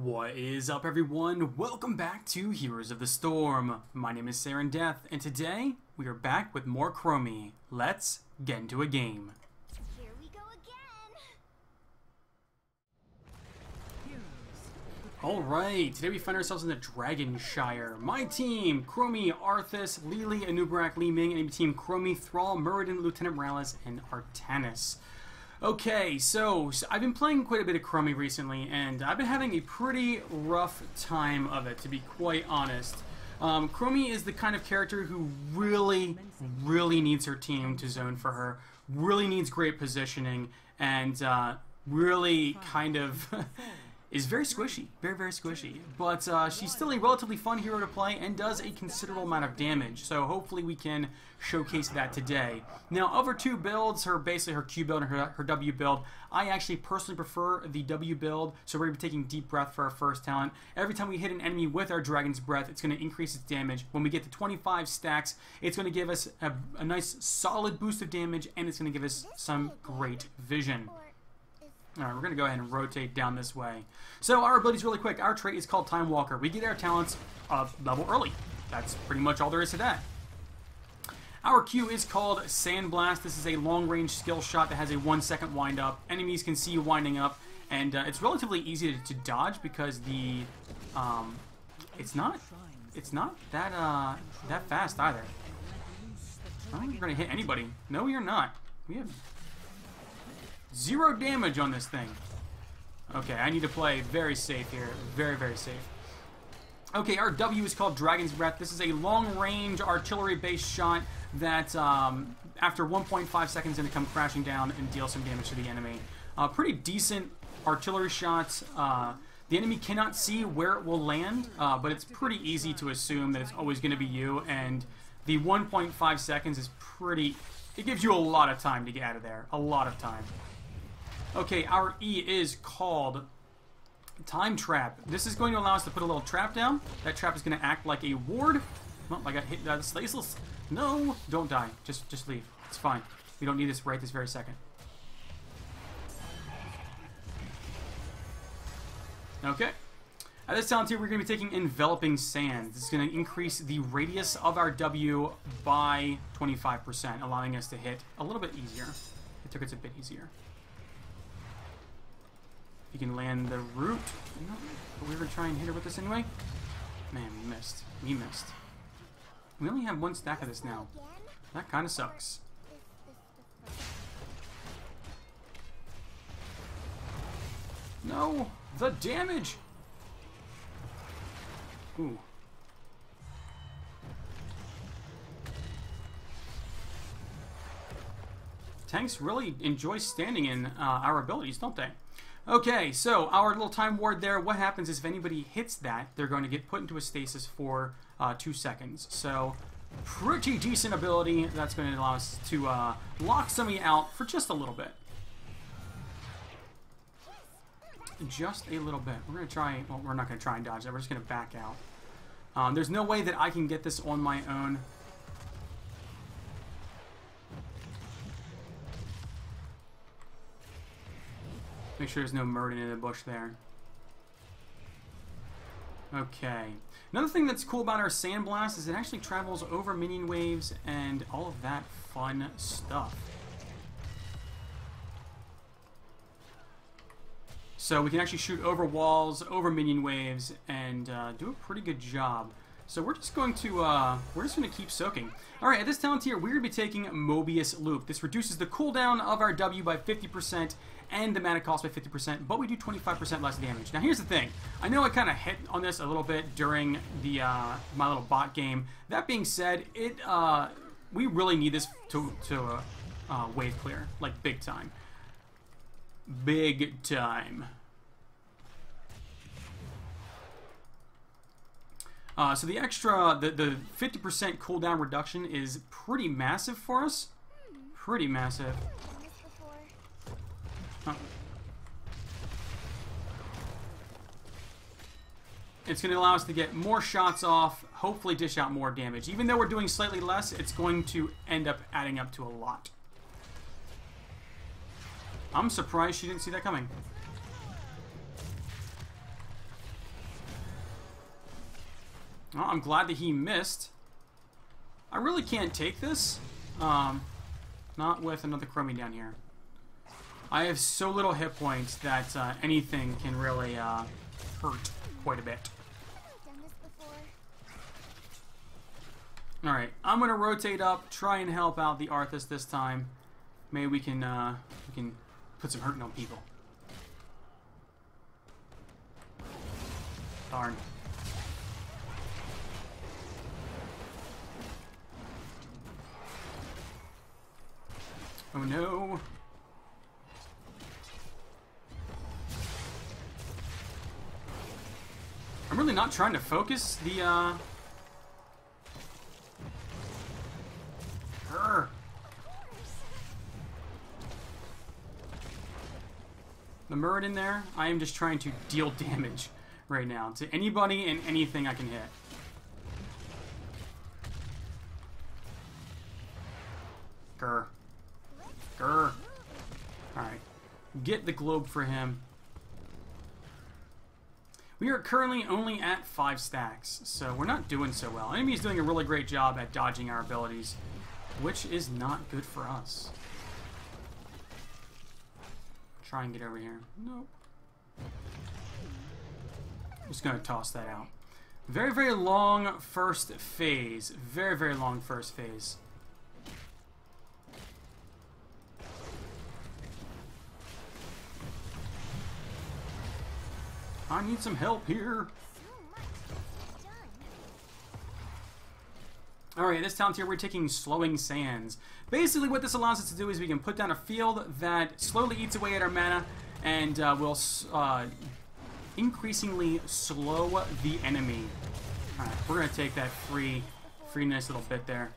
What is up, everyone? Welcome back to Heroes of the Storm. My name is Saren Death, and today we are back with more Chromie. Let's get into a game. Here we go again. Alright, today we find ourselves in the Dragonshire. My team, Chromie, Arthas, Lily, Anubarak, Li Ming, and team Chromie, Thrall, Muradin, Lieutenant Morales, and Artanis. Okay, so I've been playing quite a bit of Chromie recently, and I've been having a pretty rough time of it, to be quite honest. Chromie is the kind of character who really needs her team to zone for her, really needs great positioning, and really kind of is very squishy, very squishy. But she's still a relatively fun hero to play and does a considerable amount of damage, so hopefully we can showcase that today. Now, of her two builds, basically her Q build and her W build, I actually personally prefer the W build, so we're going to be taking Deep Breath for our first talent. Every time we hit an enemy with our Dragon's Breath, it's going to increase its damage. When we get to 25 stacks, it's going to give us a nice solid boost of damage, and it's going to give us some great vision. Alright, we're going to go ahead and rotate down this way. So our abilities really quick. Our trait is called Time Walker. We get our talents level early. That's pretty much all there is to that. Our Q is called Sandblast. This is a long-range skill shot that has a 1-second wind-up. Enemies can see you winding up, and it's relatively easy to dodge because the it's not that that fast either. I don't think you're going to hit anybody. No, you're not. We have 0 damage on this thing. Okay, I need to play very safe here. Very safe. Okay, our W is called Dragon's Breath. This is a long-range artillery-based shot that, after 1.5 seconds, is going to come crashing down and deal some damage to the enemy. Pretty decent artillery shots. The enemy cannot see where it will land, but it's pretty easy to assume that it's always going to be you, and the 1.5 seconds is pretty... It gives you a lot of time to get out of there. A lot of time. Okay, our E is called Time Trap. This is going to allow us to put a little trap down. That trap is going to act like a ward. Well, I got hit by the Slazeless. No, don't die. Just leave. It's fine. We don't need this right this very second. Okay. At this talent here, we're going to be taking Enveloping Sand. This is going to increase the radius of our W by 25%, allowing us to hit a little bit easier. It took us a bit easier. You can land the root. No, but we were trying to hit her with this anyway. Man, we missed. We missed. We only have 1 stack of this now. That kind of sucks. No! The damage! Ooh. Tanks really enjoy standing in our abilities, don't they? Okay, so our little time ward there, what happens is if anybody hits that, they're going to get put into a stasis for 2 seconds. So, pretty decent ability. That's going to allow us to lock somebody out for just a little bit. Just a little bit. We're going to try, well, we're not going to try and dodge that. We're just going to back out. There's no way that I can get this on my own. Make sure there's no Muradin in the bush there. Okay. Another thing that's cool about our Sandblast is it actually travels over minion waves and all of that fun stuff. So we can actually shoot over walls, over minion waves, and do a pretty good job. So we're just going to keep soaking. All right, at this talent here, we're going to be taking Mobius Loop. This reduces the cooldown of our W by 50% and the mana cost by 50%, but we do 25% less damage. Now here's the thing. I know I kind of hit on this a little bit during the my little bot game. That being said, we really need this to wave clear, like big time. Big time. So the extra, the 50% cooldown reduction is pretty massive for us. Pretty massive. Huh. It's going to allow us to get more shots off, hopefully dish out more damage. Even though we're doing slightly less, it's going to end up adding up to a lot. I'm surprised she didn't see that coming. Well, I'm glad that he missed. I really can't take this. Not with another Chromie down here. I have so little hit points that anything can really hurt quite a bit. Done this before. Alright, I'm going to rotate up, try and help out the Arthas this time. Maybe we can put some hurting on people. Darn. Oh no. I'm really not trying to focus the the Muradin there. I am just trying to deal damage right now to anybody and anything I can hit. Grr. Grr. Alright. Get the globe for him. We are currently only at 5 stacks, so we're not doing so well. Enemy's doing a really great job at dodging our abilities, which is not good for us. Try and get over here. Nope. I'm just going to toss that out. Very, very long first phase. Very, very long first phase. I need some help here. Alright, this talent here we're taking Slowing Sands. Basically what this allows us to do is we can put down a field that slowly eats away at our mana and will increasingly slow the enemy. Alright, we're going to take that free nice little bit there.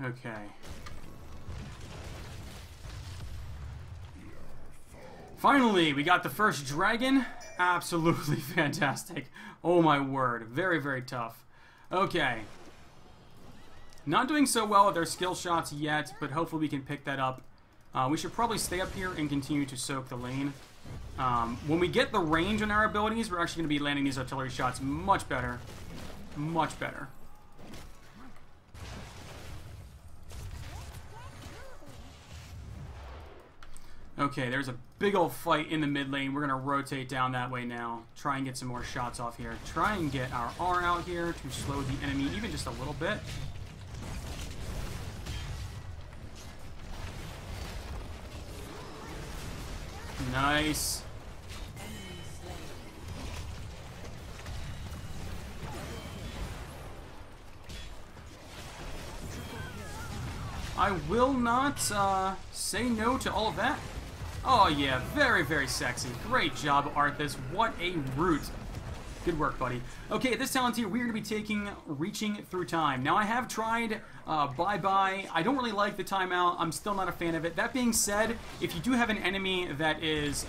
Okay. Finally, we got the first dragon. Absolutely fantastic. Oh my word. Very, very tough. Okay. Not doing so well with our skill shots yet, but hopefully we can pick that up. We should probably stay up here and continue to soak the lane. When we get the range on our abilities, we're actually going to be landing these artillery shots much better. Much better. Okay, there's a big old fight in the mid lane. We're going to rotate down that way now. Try and get some more shots off here. Try and get our R out here to slow the enemy even just a little bit. Nice. I will not say no to all of that. Oh yeah, very, very sexy. Great job, Arthas. What a root. Good work, buddy. Okay, this talent here, we're going to be taking Reaching Through Time. Now, I have tried Bye-Bye. I don't really like the timeout. I'm still not a fan of it. That being said, if you do have an enemy that is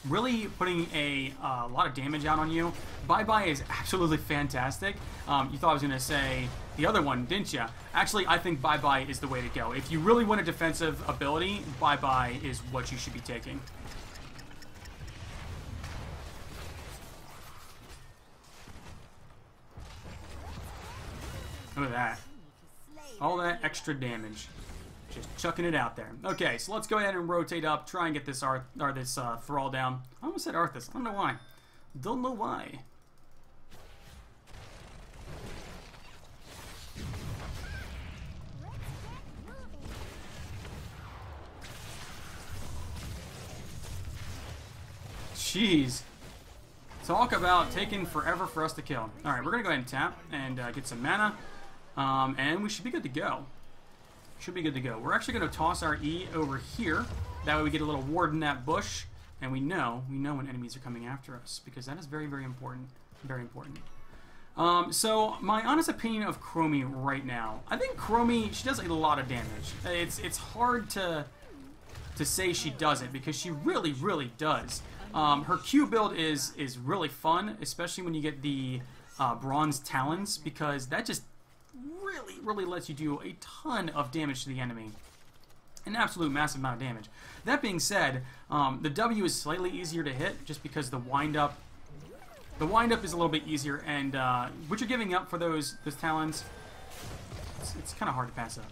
really putting a lot of damage out on you, Bye-Bye is absolutely fantastic. You thought I was going to say the other one, didn't you? Actually, I think Bye-Bye is the way to go. If you really want a defensive ability, Bye-Bye is what you should be taking. Look at that. All that extra damage. Just chucking it out there. Okay, so let's go ahead and rotate up, try and get this Thrall down. I almost said Arthas. I don't know why. Don't know why. Jeez. Talk about taking forever for us to kill. Alright, we're going to go ahead and tap and get some mana. And we should be good to go. Should be good to go. We're actually going to toss our E over here. That way we get a little ward in that bush. And we know when enemies are coming after us. Because that is very, very important. Very important. So, my honest opinion of Chromie right now. I think Chromie, she does a lot of damage. It's hard to say she doesn't. Because she really, really does. Her Q build is really fun, especially when you get the bronze talons, because that just really lets you do a ton of damage to the enemy. An absolute massive amount of damage. That being said, the W is slightly easier to hit just because the wind up is a little bit easier, and what you're giving up for those talons, it's kind of hard to pass up.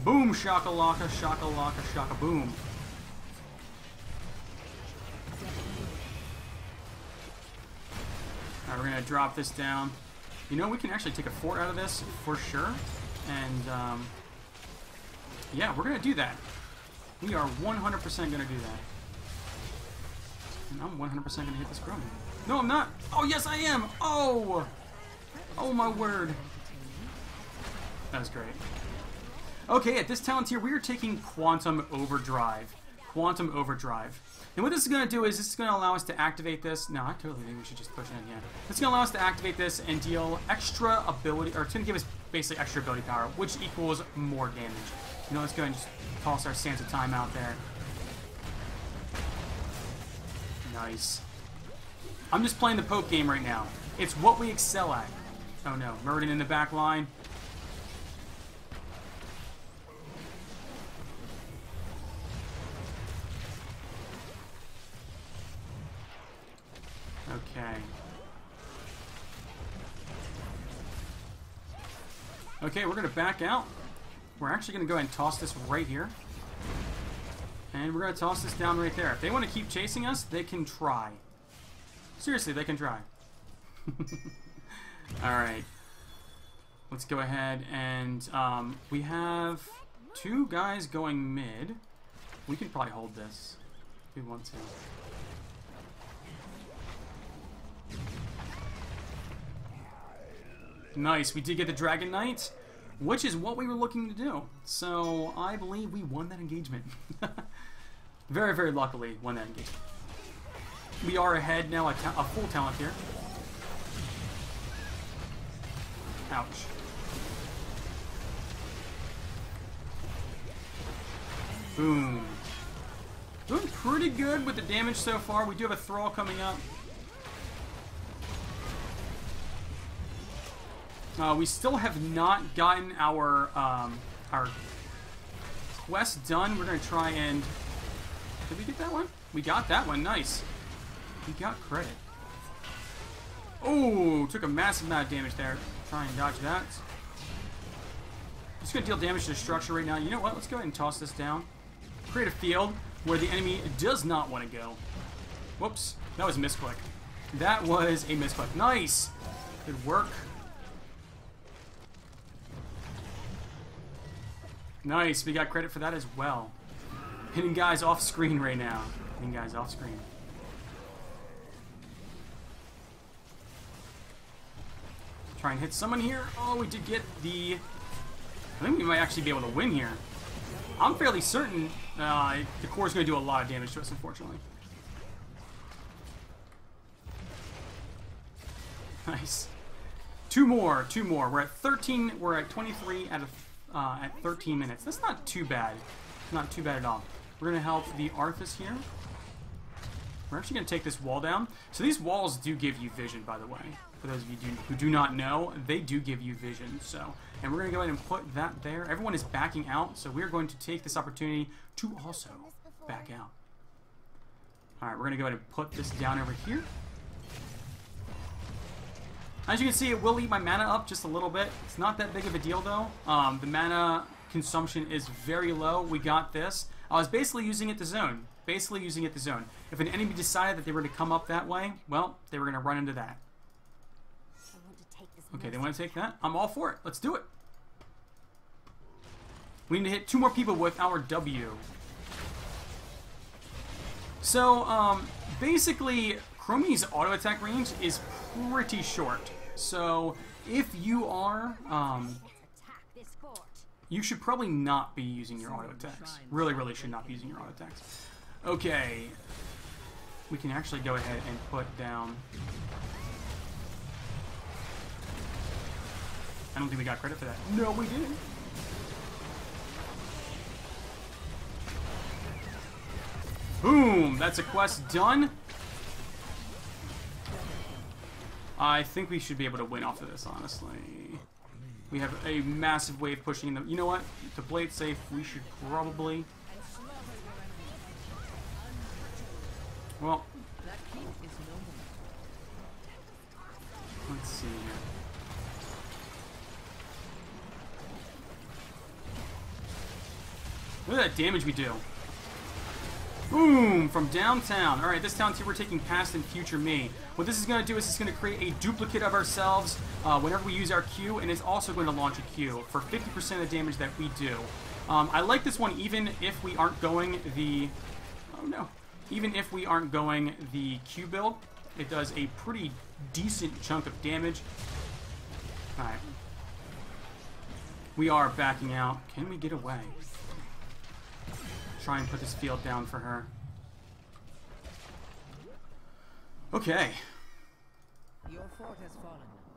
Boom, shakalaka, shakalaka, shaka boom. Alright, we're gonna drop this down. You know, we can actually take a fort out of this for sure. And yeah, we're gonna do that. We are 100% gonna do that. And I'm 100% gonna hit this Chromie. No, I'm not. Oh, yes, I am. Oh my word. That was great. Okay, at this talent tier, we are taking Quantum Overdrive. Quantum Overdrive. And what this is going to do is this is going to allow us to activate this. No, I totally think we should just push it in, yeah. It's going to allow us to activate this and deal extra ability, or it's going to give us basically extra ability power, which equals more damage. You know, let's go ahead and just toss our Sands of Time out there. Nice. I'm just playing the poke game right now. It's what we excel at. Oh no, Murden in the back line. Okay. Okay, we're going to back out. We're actually going to go ahead and toss this right here. And we're going to toss this down right there. If they want to keep chasing us, they can try. Seriously, they can try. Alright. Let's go ahead and we have two guys going mid. We can probably hold this if we want to. Nice, we did get the Dragon Knight, which is what we were looking to do. So I believe we won that engagement. Very luckily won that engagement. We are ahead now, a full talent here. Ouch. Boom. Doing pretty good with the damage so far. We do have a Thrall coming up. We still have not gotten our quest done. We're going to try and... Did we get that one? We got that one. Nice. We got credit. Oh, took a massive amount of damage there. Try and dodge that. Just going to deal damage to the structure right now. You know what? Let's go ahead and toss this down. Create a field where the enemy does not want to go. Whoops. That was a misclick. That was a misclick. Nice. Good work. Nice, we got credit for that as well. Hitting guys off screen right now. Hitting guys off screen. Try and hit someone here. Oh, we did get the... I think we might actually be able to win here. I'm fairly certain the core is going to do a lot of damage to us, unfortunately. Nice. Two more. We're at 13. We're at 23 out of... at 13 minutes. That's not too bad. Not too bad at all. We're going to help the Arthas here. We're actually going to take this wall down. So these walls do give you vision, by the way. For those of you who do not know, they do give you vision. So, and we're going to go ahead and put that there. Everyone is backing out, so we're going to take this opportunity to also back out. Alright, we're going to go ahead and put this down over here. As you can see, it will eat my mana up just a little bit. It's not that big of a deal, though. The mana consumption is very low. We got this. I was basically using it to zone. If an enemy decided that they were to come up that way, well, they were going to run into that. Okay, they want to take that? I'm all for it. Let's do it. We need to hit 2 more people with our W. So, basically, Chromie's auto attack range is pretty short. So, if you are, you should probably not be using your auto attacks. Really should not be using your auto attacks. Okay. We can actually go ahead and put down... I don't think we got credit for that. No, we didn't. Boom! That's a quest done. I think we should be able to win off of this, honestly. We have a massive wave pushing them. You know what? To play it safe, we should probably... Well... Let's see here. Look at that damage we do. Boom! From downtown. Alright, this town here we're taking past and future me. What this is going to do is it's going to create a duplicate of ourselves whenever we use our Q, and it's also going to launch a Q for 50% of the damage that we do. I like this one even if we aren't going the... Oh no. Even if we aren't going the Q build, it does a pretty decent chunk of damage. Alright. We are backing out. Can we get away? Try and put this field down for her. Okay. Your fort has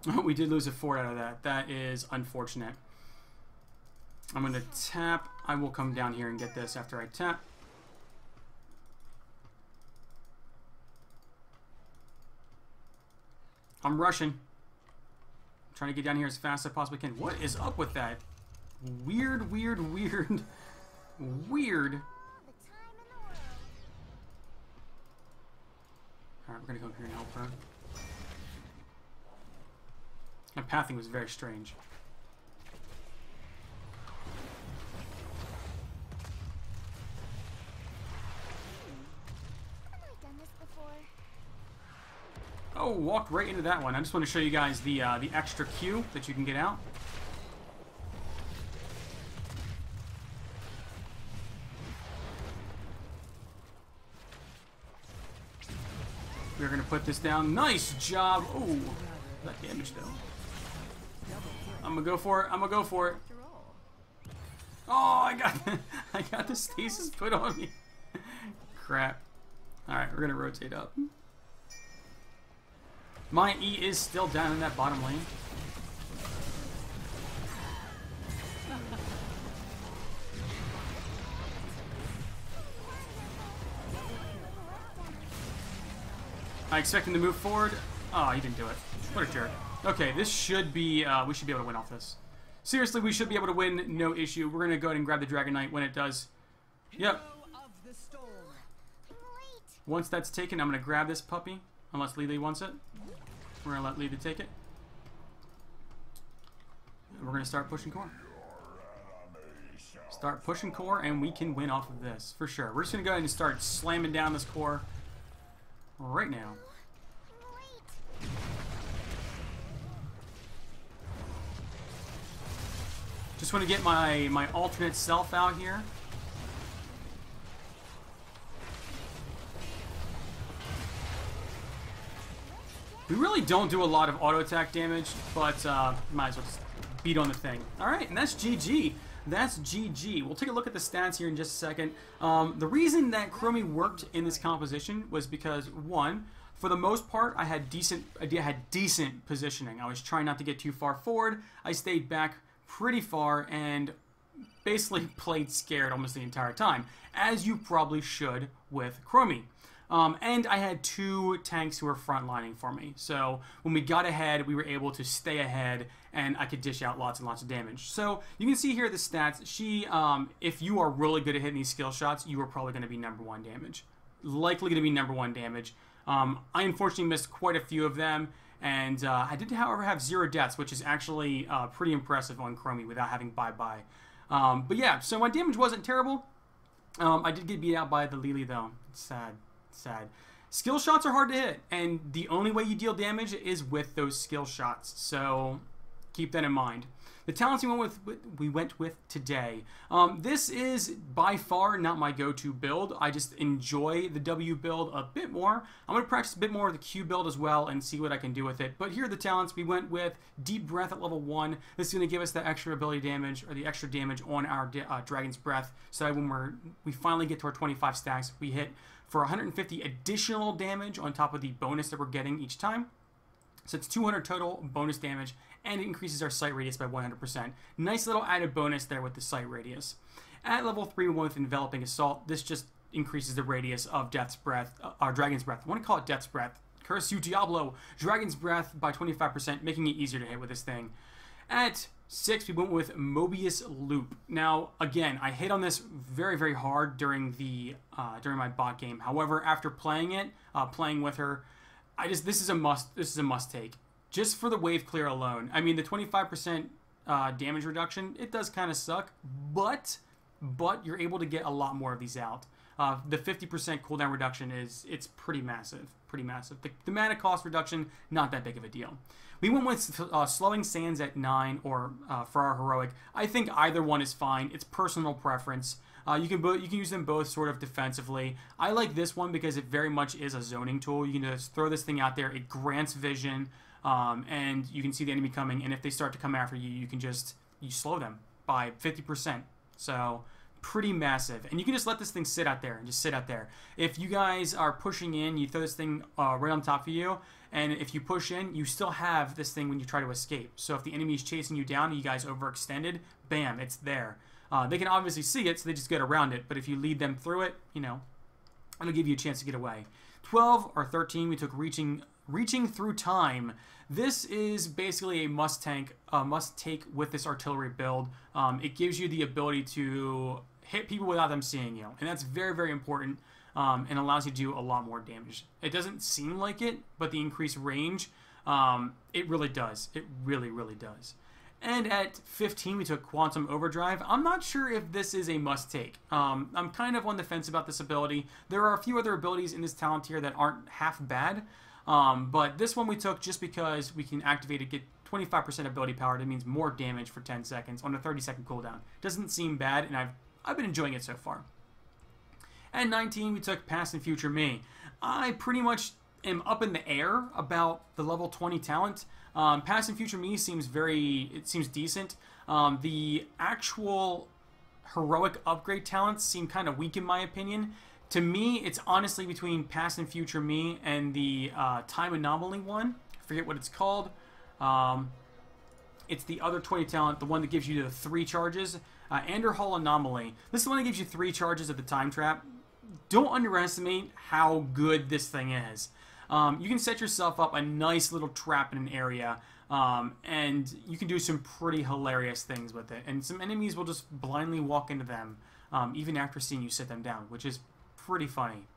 fallen. We did lose a fort out of that. That is unfortunate. I'm going to tap. I will come down here and get this after I tap. I'm rushing. I'm trying to get down here as fast as I possibly can. What is up with that? Weird, weird, weird, weird. Alright, we're gonna go here and help her. That pathing was very strange. Have I done this before? Oh, walked right into that one. I just want to show you guys the extra Q that you can get out. We're going to put this down. Nice job. Oh, that damage though. I'm going to go for it. I'm going to go for it. Oh, I got the stasis put on me. Crap. All right, we're going to rotate up. My E is still down in that bottom lane. I expect him to move forward. Oh, he didn't do it. What a jerk. Okay, this should be, we should be able to win off this. Seriously, we should be able to win, no issue. We're going to go ahead and grab the Dragon Knight when it does. Yep. Once that's taken, I'm going to grab this puppy. Unless Lily wants it. We're going to let Lily take it. And we're going to start pushing core. Start pushing core, and we can win off of this. For sure. We're just going to go ahead and start slamming down this core right now. Just want to get my alternate self out here. We really don't do a lot of auto attack damage, but might as well just beat on the thing. Alright, and that's GG. That's GG. We'll take a look at the stats here in just a second. The reason that Chromie worked in this composition was because, one, for the most part, I had decent positioning. I was trying not to get too far forward. I stayed back pretty far and basically played scared almost the entire time, as you probably should with Chromie. And I had two tanks who were frontlining for me. So when we got ahead, we were able to stay ahead, and I could dish out lots and lots of damage. So you can see here the stats. She, if you are really good at hitting these skill shots, you are probably going to be #1 damage. Likely going to be #1 damage. I unfortunately missed quite a few of them, and I did, however, have 0 deaths, which is actually pretty impressive on Chromie without having bye-bye. But yeah, so my damage wasn't terrible. I did get beat out by the Lily, though. It's sad. Sad. Skill shots are hard to hit, and the only way you deal damage is with those skill shots, so keep that in mind. The talents we went with today. This is by far not my go-to build. I just enjoy the W build a bit more. I'm going to practice a bit more of the Q build as well and see what I can do with it. But here are the talents. We went with Deep Breath at level 1. This is going to give us that extra ability damage, or the extra damage on our Dragon's Breath, so that when we finally get to our 25 stacks, we hit for 150 additional damage on top of the bonus that we're getting each time. So it's 200 total bonus damage, and it increases our sight radius by 100%. Nice little added bonus there with the sight radius. At level 3, we went with Enveloping Assault. This just increases the radius of Death's Breath, Dragon's Breath. I want to call it Death's Breath. Curse you, Diablo! Dragon's Breath by 25%, making it easier to hit with this thing. At 6, we went with Mobius Loop. Now, again, I hit on this very, very hard during my bot game. However, after playing it, playing with her, this is a must take. Just for the wave clear alone. I mean, the 25% damage reduction, it does kind of suck, but you're able to get a lot more of these out. The 50% cooldown reduction it's pretty massive. The mana cost reduction, not that big of a deal. We went with Slowing Sands at 9, or for our heroic. I think either one is fine. It's personal preference. You can use them both sort of defensively. I like this one because it very much is a zoning tool. You can just throw this thing out there. It grants vision, and you can see the enemy coming. And if they start to come after you, you slow them by 50%. So pretty massive. And you can just let this thing sit out there and just sit out there. If you guys are pushing in, you throw this thing right on top of you, and if you push in, you still have this thing when you try to escape. So if the enemy is chasing you down and you guys overextended, bam, it's there. They can obviously see it, so they just get around it. But if you lead them through it, it'll give you a chance to get away. 12 or 13, we took Reaching Through Time. This is basically a must take with this artillery build. It gives you the ability to hit people without them seeing you, and that's very, very important, and allows you to do a lot more damage. It doesn't seem like it, but the increased range, it really does. It really, really does. And at 15, we took Quantum Overdrive. I'm not sure if this is a must-take. I'm kind of on the fence about this ability. There are a few other abilities in this talent tier that aren't half bad, but this one we took just because we can activate it, get 25% ability power. That means more damage for 10 seconds on a 30-second cooldown. Doesn't seem bad, and I've been enjoying it so far. At 19, we took Past and Future Me. I pretty much am up in the air about the level 20 talent. Past and Future Me seems decent. The actual heroic upgrade talents seem kind of weak in my opinion. To me, it's honestly between Past and Future Me and the Time Anomaly one. I forget what it's called. It's the other 20 talent, the one that gives you the 3 charges. Anderhall Anomaly. This is the one that gives you 3 charges of the Time Trap. Don't underestimate how good this thing is. You can set yourself up a nice little trap in an area, and you can do some pretty hilarious things with it. And some enemies will just blindly walk into them, even after seeing you sit them down, which is pretty funny.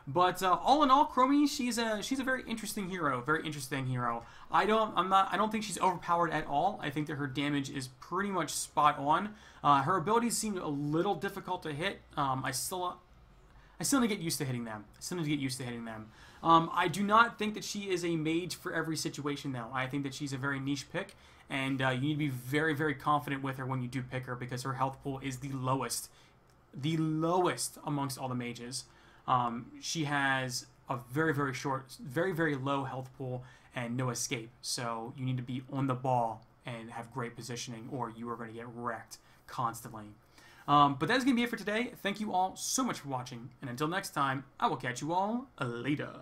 But all in all, Chromie, she's a very interesting hero. I don't think she's overpowered at all. I think that her damage is pretty much spot on. Her abilities seem a little difficult to hit. I still need to get used to hitting them. I do not think that she is a mage for every situation, though. I think that she's a very niche pick, and you need to be very, very confident with her when you do pick her, because her health pool is the lowest amongst all the mages. She has a very, very short, very, very low health pool and no escape. So you need to be on the ball and have great positioning, or you are going to get wrecked constantly. But that's going to be it for today. Thank you all so much for watching, and until next time, I will catch you all later.